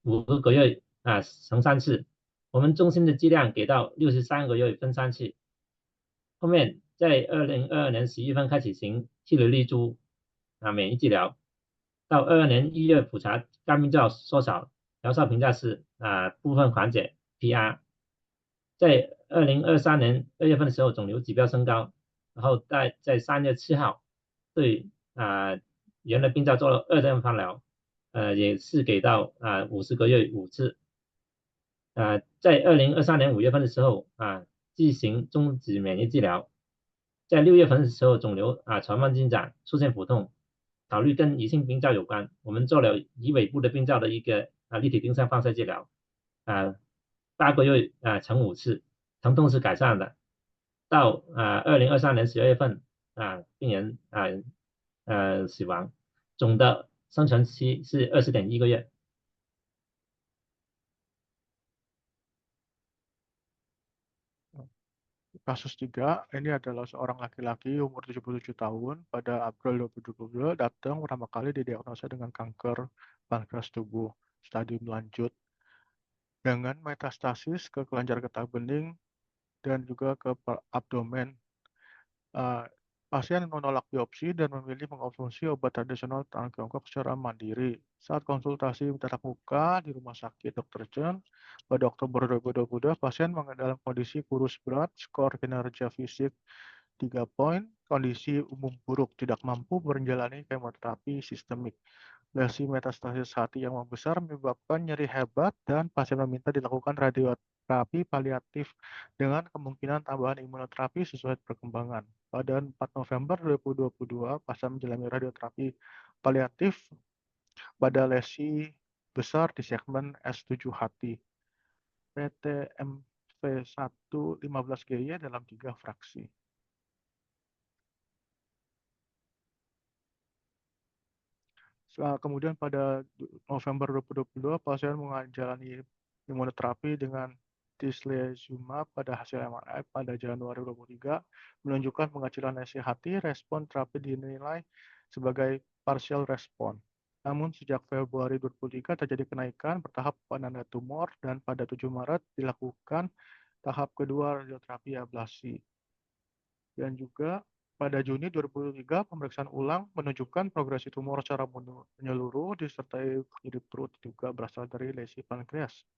5个月乘3次，我们中心的剂量给到63个月分3次。后面在2022年11月份开始行替雷利珠免疫治疗，到22年1月普查肝病灶缩小，疗效评价是部分缓解 PR。在2023年2月份的时候，肿瘤指标升高，然后在3月7号对原来病灶做了2段放疗，也是给到50个月5次。在2023年5月份的时候进行终止免疫治疗。在6月份的时候，肿瘤传慢进展，出现腹痛，考虑跟乙型病灶有关，我们做了胰尾部的病灶的一个立体定向放射治疗，8个月乘5次，疼痛是改善的。到2023年12月份病人死亡，总的生存期是20.1个月。Kasus 3, ini adalah seorang laki-laki umur 77 tahun pada April 2022 datang pertama kali didiagnosa dengan kanker pankreas tubuh stadium lanjut dengan metastasis ke kelenjar getah bening dan juga ke abdomen. Pasien menolak biopsi dan memilih mengkonsumsi obat tradisional tangan Tiongkok secara mandiri. Saat konsultasi tatap muka di Rumah Sakit Dr. Chen pada Oktober 2022, pasien dalam kondisi kurus berat, skor kinerja fisik 3 poin, kondisi umum buruk, tidak mampu menjalani kemoterapi sistemik. Lesi metastasis hati yang membesar menyebabkan nyeri hebat dan pasien meminta dilakukan radioterapi paliatif dengan kemungkinan tambahan imunoterapi sesuai perkembangan. Pada 4 November 2022, pasien menjalani radioterapi paliatif pada lesi besar di segmen S7 hati. PTMV1 15GY dalam 3 fraksi. Kemudian pada November 2022, pasien menjalani imunoterapi dengan tislelizumab pada hasil MRI pada Januari 2023 menunjukkan pengecilan lesi hati. Respon terapi dinilai sebagai partial respon. Namun sejak Februari 2023 terjadi kenaikan bertahap pada tumor dan pada 7 Maret dilakukan tahap kedua radioterapi ablasi. Dan juga pada Juni 2023, pemeriksaan ulang menunjukkan progresi tumor secara menyeluruh disertai nyeri perut juga berasal dari lesi pankreas.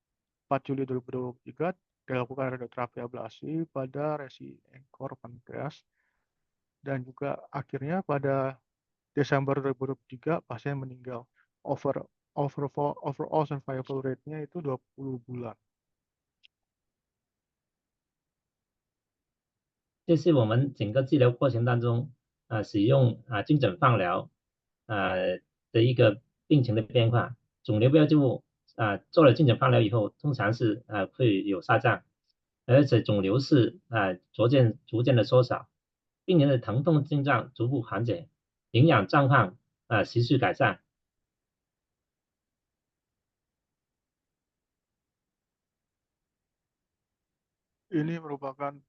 4 Juli 2023 dilakukan radioterapi ablasi pada resi ekor pankreas. Dan juga akhirnya pada Desember 2023 pasien meninggal. Overall survival rate-nya itu 20 bulan. 这是我们整个治疗过程当中使用精准放疗的一个病情的变化。肿瘤标记物做了精准放疗以后，通常是会有下降，而且肿瘤是逐渐的缩小，病人的疼痛症状逐步缓解，营养状况持续改善。Ini merupakan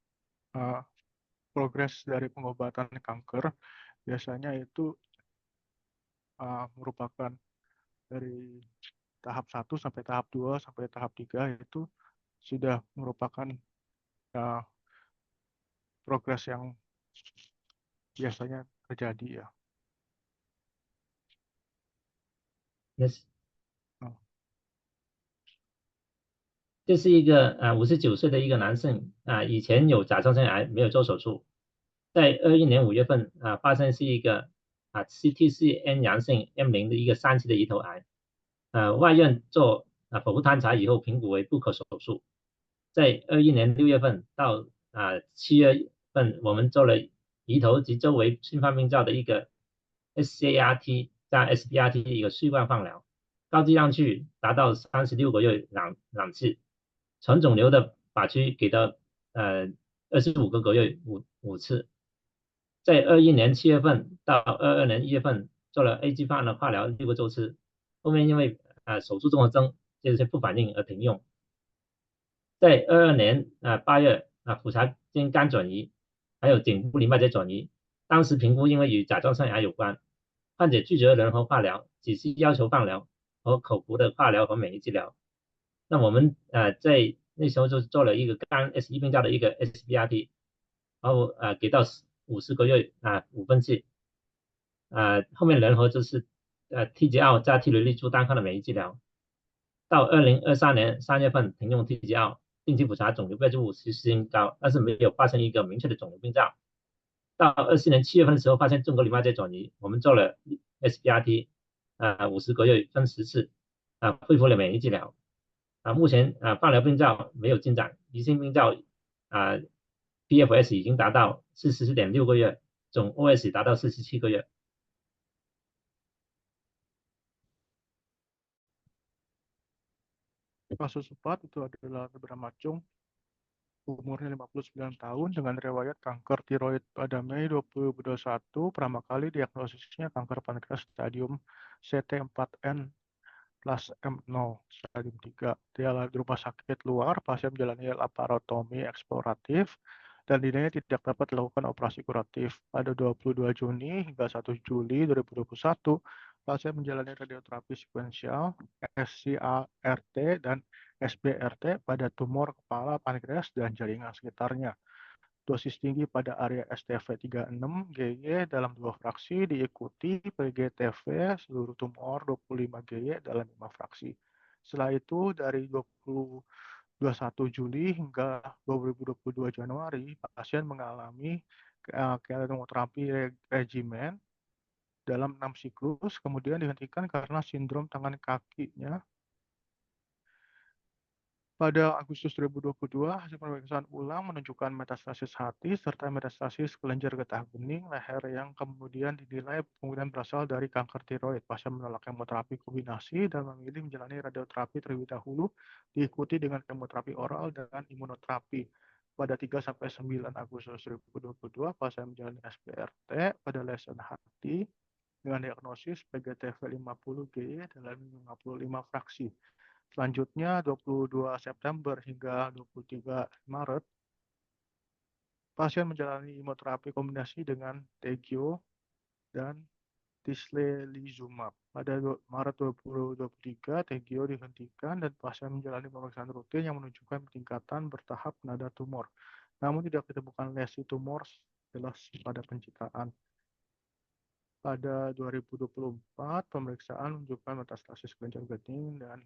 progres dari pengobatan kanker. Biasanya itu merupakan dari tahap 1 sampai tahap 2 sampai tahap 3 itu sudah merupakan progres yang biasanya terjadi ya. Yes. 这是一个59岁的一个男性以前有甲状腺癌，没有做手术，在21年5月份发生是一个CTCN 阳性 M0 的一个3期的胰头癌，外院做剖腹探查以后评估为不可手术。在21年6月份到7月份，我们做了胰头及周围侵犯病灶的一个 SCART 加 SBRT 的一个序贯放疗，高剂量去达到36个月2次。全肿瘤的靶区给到25个月5次。在21年7月份到22年1月份做了 AG 放的化疗6个周期，后面因为手术综合征这些不反应而停用。在22年8月腹腔间肝转移，还有颈部淋巴结转移，当时评估因为与甲状腺癌有关，患者拒绝了联合化疗，只是要求放疗和口服的化疗和免疫治疗。那我们在那时候就做了一个肝 S1 病灶的一个 SBRT， 然后给到50个月5分剂，后面联合就是TGL 加替雷利珠单抗的免疫治疗。到2023年3月份停用 TGL， 定期复查肿瘤标记物持续性高，但是没有发生一个明确的肿瘤病灶。到24年7月份的时候发现纵隔淋巴结转移，我们做了 SBRT 50个月分10次，恢复了免疫治疗。目前放疗病灶没有进展，离心病灶PFS 已经达到44.6个月，总 OS 达到47个月。Kasus 4 itu adalah Deborah Chung, umurnya 59 tahun dengan riwayat kanker tiroid pada Mei 2021, pertama kali diagnosisnya kanker pankreas stadium CT4N plus M0 stadium 3. Dia di rumah sakit luar, pasien menjalani laparotomi eksploratif dan dinilai tidak dapat dilakukan operasi kuratif. Pada 22 Juni hingga 1 Juli 2021, pasien menjalani radioterapi sekuensial, SCART dan SBRT pada tumor kepala, pankreas, dan jaringan sekitarnya. Dosis tinggi pada area STV36 GY dalam 2 fraksi diikuti PGTV seluruh tumor 25 GY dalam 5 fraksi. Setelah itu dari 21 Juli hingga 2022 Januari, pasien mengalami kemoterapi regimen dalam 6 siklus, kemudian dihentikan karena sindrom tangan kakinya. Pada Agustus 2022, hasil pemeriksaan ulang menunjukkan metastasis hati serta metastasis kelenjar getah bening leher yang kemudian dinilai kemungkinan berasal dari kanker tiroid. Pasien menolak kemoterapi kombinasi dan memilih menjalani radioterapi terlebih dahulu, diikuti dengan kemoterapi oral dan imunoterapi. Pada 3-9 Agustus 2022, pasien menjalani SBRT pada lesion hati dengan diagnosis PGTV 50 GY dalam 55 fraksi. Selanjutnya 22 September hingga 23 Maret, pasien menjalani imunoterapi kombinasi dengan Tegio dan Tislelizumab. Pada Maret 2023, Tegio dihentikan dan pasien menjalani pemeriksaan rutin yang menunjukkan peningkatan bertahap nada tumor. Namun tidak ditemukan lesi tumor jelas pada pencitraan. Pada 2024, pemeriksaan menunjukkan metastasis kelenjar getah dan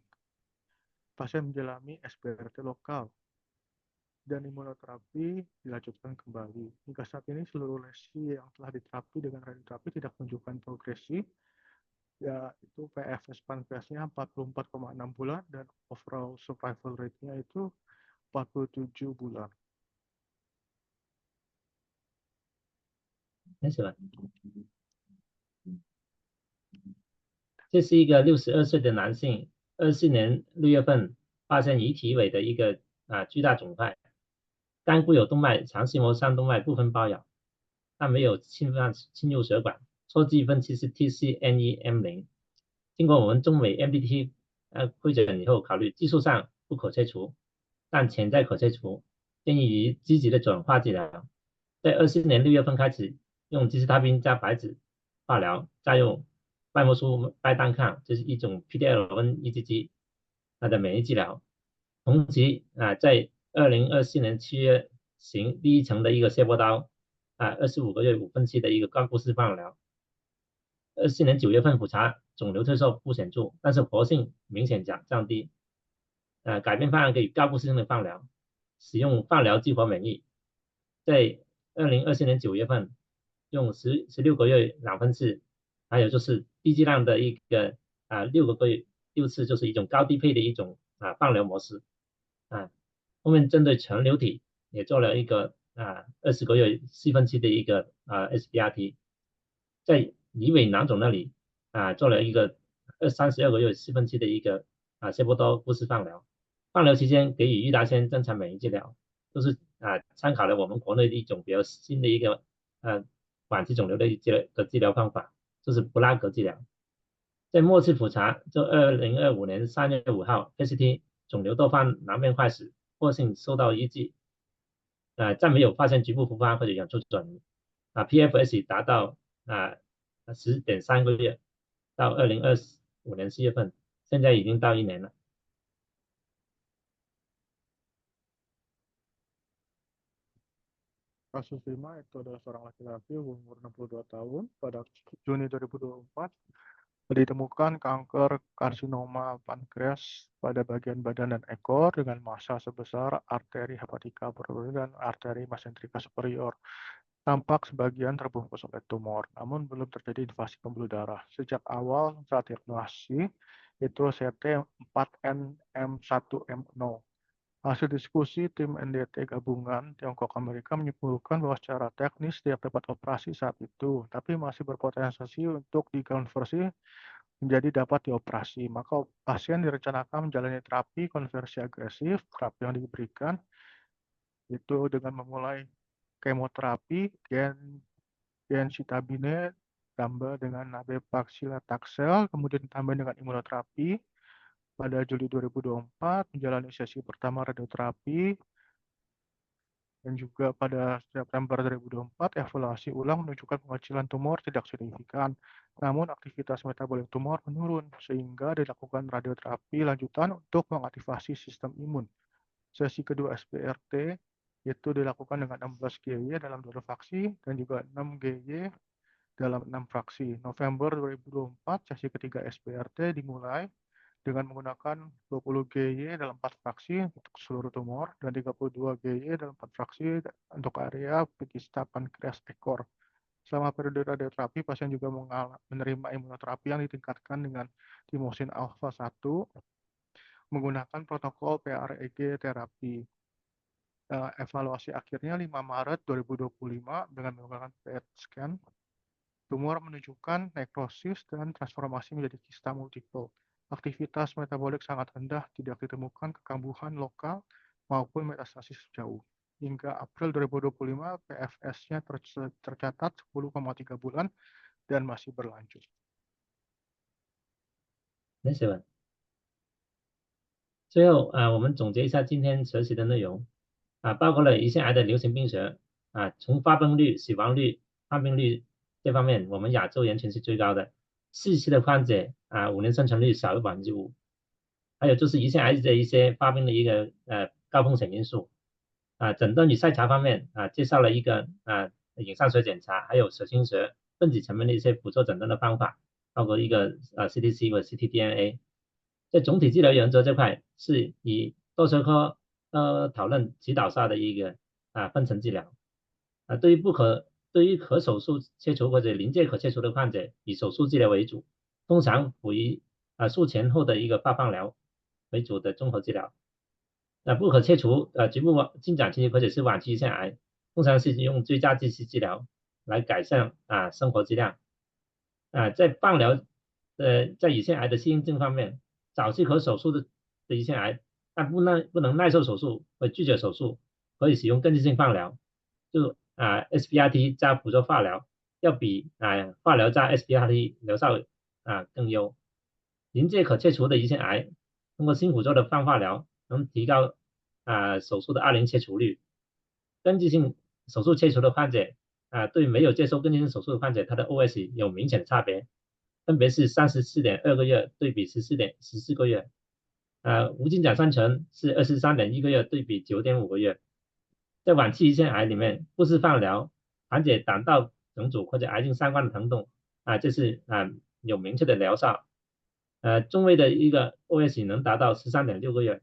pasien menjalani SBRT lokal dan imunoterapi dilanjutkan kembali. Hingga saat ini seluruh lesi yang telah diterapi dengan radioterapi tidak menunjukkan progresi, yaitu PFS pankreasnya 44,6 bulan dan overall survival rate-nya itu 47 bulan. 是吧？这是一个62岁的男性，24年6月份发现遗体尾的一个巨大肿块，肝部有动脉肠系膜上动脉部分包咬，但没有侵入血管，初级分期是 TCNE-M0。经过我们中美 MDT 会诊以后，考虑技术上不可切除，但潜在可切除，建议于积极的转化治疗。在24年6月份开始用吉斯他滨加白芷化疗，再用麦莫舒拜单抗，这是一种 PD-L1 抑制剂的免疫治疗。同期在2024年7月行第一层的一个谢波刀25个月5分期的一个肝部释放疗。24年9月份普查肿瘤退缩不显著，但是活性明显降低。改变方案给予高不适性的放疗，使用放疗激活免疫。在2024年9月份用16个月2分次，还有就是低剂量的一个6个月6次，就是一种高低配的一种放疗模式。后面针对全瘤体也做了一个20个月细分期的一个SBRT， 在离尾囊肿那里做了一个32个月细分期的一个谢波多布氏放疗。放疗期间给予玉达纤正常免疫治疗，都是参考了我们国内的一种比较新的一个晚期肿瘤的治疗方法，就是布拉格治疗。在末次普查，就2025年3月5号 PET 肿瘤多发囊变坏死，活性受到抑制，暂没有发现局部复发或者远处转移，PFS 达到10.3个月，到2025年4月份，现在已经到1年了。Kasus 5 itu adalah seorang laki-laki umur 62 tahun. Pada Juni 2024 ditemukan kanker karsinoma pankreas pada bagian badan dan ekor dengan massa sebesar arteri hepatika superior dan arteri mesenterika superior. Tampak sebagian terbungkus oleh tumor, namun belum terjadi invasi pembuluh darah. Sejak awal saat diagnosis, itu CT4NM1M0. Hasil diskusi tim NDT gabungan Tiongkok Amerika menyimpulkan bahwa secara teknis dia dapat operasi saat itu, tapi masih berpotensi untuk dikonversi menjadi dapat dioperasi. Maka pasien direncanakan menjalani terapi konversi agresif. Terapi yang diberikan itu dengan memulai kemoterapi, gemcitabine ditambah dengan nab-paclitaxel, kemudian ditambah dengan imunoterapi. Pada Juli 2024 menjalani sesi pertama radioterapi, dan juga pada September 2024 evaluasi ulang menunjukkan pengecilan tumor tidak signifikan, namun aktivitas metabolik tumor menurun sehingga dilakukan radioterapi lanjutan untuk mengaktifasi sistem imun. Sesi kedua SBRT itu dilakukan dengan 16 GY dalam 2 fraksi dan juga 6 GY dalam 6 fraksi. November 2024 sesi ketiga SBRT dimulai dengan menggunakan 20 GY dalam 4 fraksi untuk seluruh tumor dan 32 GY dalam 4 fraksi untuk area pekista pankreas ekor. Selama periode radioterapi, pasien juga menerima imunoterapi yang ditingkatkan dengan timosin alfa 1 menggunakan protokol PREG terapi. Evaluasi akhirnya 5 Maret 2025 dengan menggunakan PET scan, tumor menunjukkan nekrosis dan transformasi menjadi kista multiple. Aktivitas metabolik sangat rendah, tidak ditemukan kekambuhan lokal maupun metastasis jauh. Hingga April 2025, PFS-nya tercatat 10,3 bulan dan masih berlanjut. 没写完。最后我们总结一下今天学习的内容包括了胰腺癌的流行病学从发病率、死亡率、患病率这方面，我们亚洲人群是最高的。4期的患者5年生存率少于5%。还有就是胰腺癌的一些发病的一个高风险因素诊断与筛查方面介绍了一个影像学检查，还有血清学分子层面的一些辅助诊断的方法，包括一个CTC 和 ctDNA。在总体治疗原则这块是以多学科讨论指导下的一个分层治疗对于可手术切除或者临界可切除的患者，以手术治疗为主，通常辅以术前后的一个发放疗为主的综合治疗。不可切除局部进展期或者是晚期胰腺癌，通常是用追加剂治疗来改善生活质量。在放疗在胰腺癌的适应症方面，早期可手术的胰腺癌，但不能耐受手术或拒绝手术，可以使用根治性放疗，就SBRT 加辅助化疗，要比化疗加 SBRT 疗效更优。临界可切除的胰腺癌，通过新辅助的放化疗，能提高手术的20切除率。根治性手术切除的患者对没有接受根治性手术的患者，他的 OS 有明显的差别，分别是34.2个月对比14个月。无进展生存是23.1个月对比9.5个月。在晚期胰腺癌里面，不是放疗，缓解胆道整阻或者癌症相关的疼痛这是有明确的疗效。中位的一个 OS 能达到13.6个月。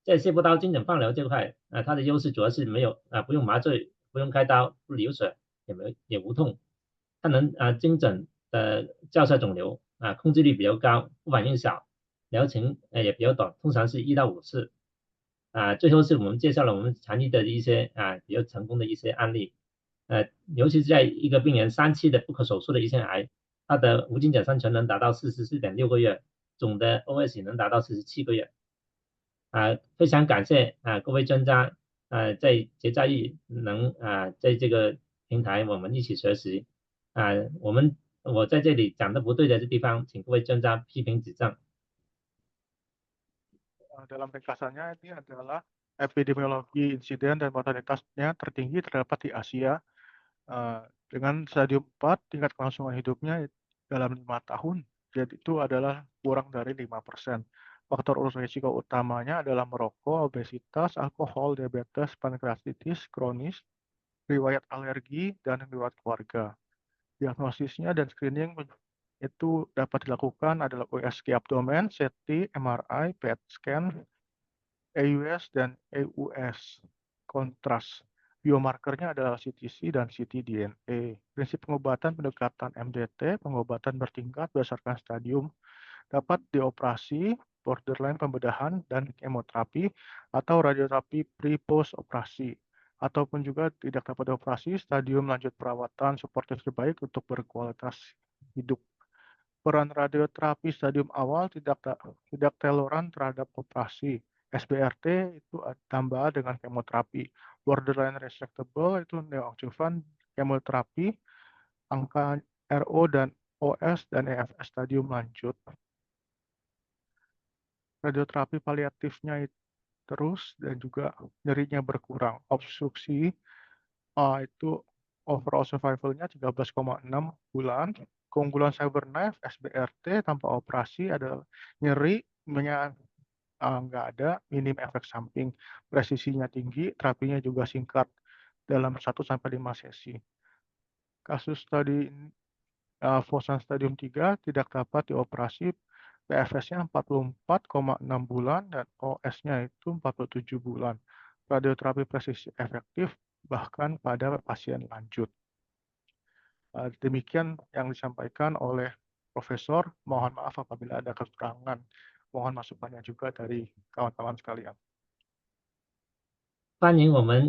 在泻步刀精准放疗这块它的优势主要是没有不用麻醉，不用开刀，不流血，也无痛，它能精准的照射肿瘤控制率比较高，反应小，疗程也比较短，通常是1到5次。最后是我们介绍了我们常遇的一些比较成功的一些案例。尤其是在一个病人3期的不可手术的胰腺癌，它的无进展生存能达到44.6个月，总的 OS 能达到47个月。非常感谢各位专家在结扎育能在这个平台我们一起学习我在这里讲的不对的地方，请各位专家批评指正。Dalam ringkasannya, ini adalah epidemiologi insiden dan mortalitasnya tertinggi terdapat di Asia dengan stadium 4 tingkat kelangsungan hidupnya dalam 5 tahun, jadi itu adalah kurang dari 5%. Faktor risiko utamanya adalah merokok, obesitas, alkohol, diabetes, pankreatitis kronis, riwayat alergi, dan riwayat keluarga. Diagnosisnya dan screening itu dapat dilakukan adalah USG abdomen, CT, MRI, PET scan, EUS, dan EUS kontras. Biomarkernya adalah CTC dan ctDNA. Prinsip pengobatan pendekatan MDT, pengobatan bertingkat berdasarkan stadium dapat dioperasi, borderline pembedahan, dan kemoterapi, atau radioterapi pre-post operasi. Ataupun juga tidak dapat dioperasi, stadium lanjut perawatan suportif terbaik untuk berkualitas hidup. Peran radioterapi stadium awal tidak toleran terhadap operasi. SBRT itu tambah dengan kemoterapi. Borderline resectable itu neoadjuvant kemoterapi, angka RO dan OS dan EFS stadium lanjut. Radioterapi paliatifnya terus dan juga nyerinya berkurang. Obstruksi itu overall survival-nya 13,6 bulan. Keunggulan CyberKnife SBRT tanpa operasi adalah nyeri nggak ada, minim efek samping, presisinya tinggi, terapinya juga singkat dalam 1-5 sesi. Kasus tadi Fosun stadium 3 tidak dapat dioperasi, PFS-nya 44,6 bulan dan OS-nya itu 47 bulan. Radioterapi presisi efektif bahkan pada pasien lanjut. Demikian yang disampaikan oleh Profesor. Mohon maaf apabila ada kekurangan. Mohon masukannya juga dari kawan-kawan sekalian. 欢迎我们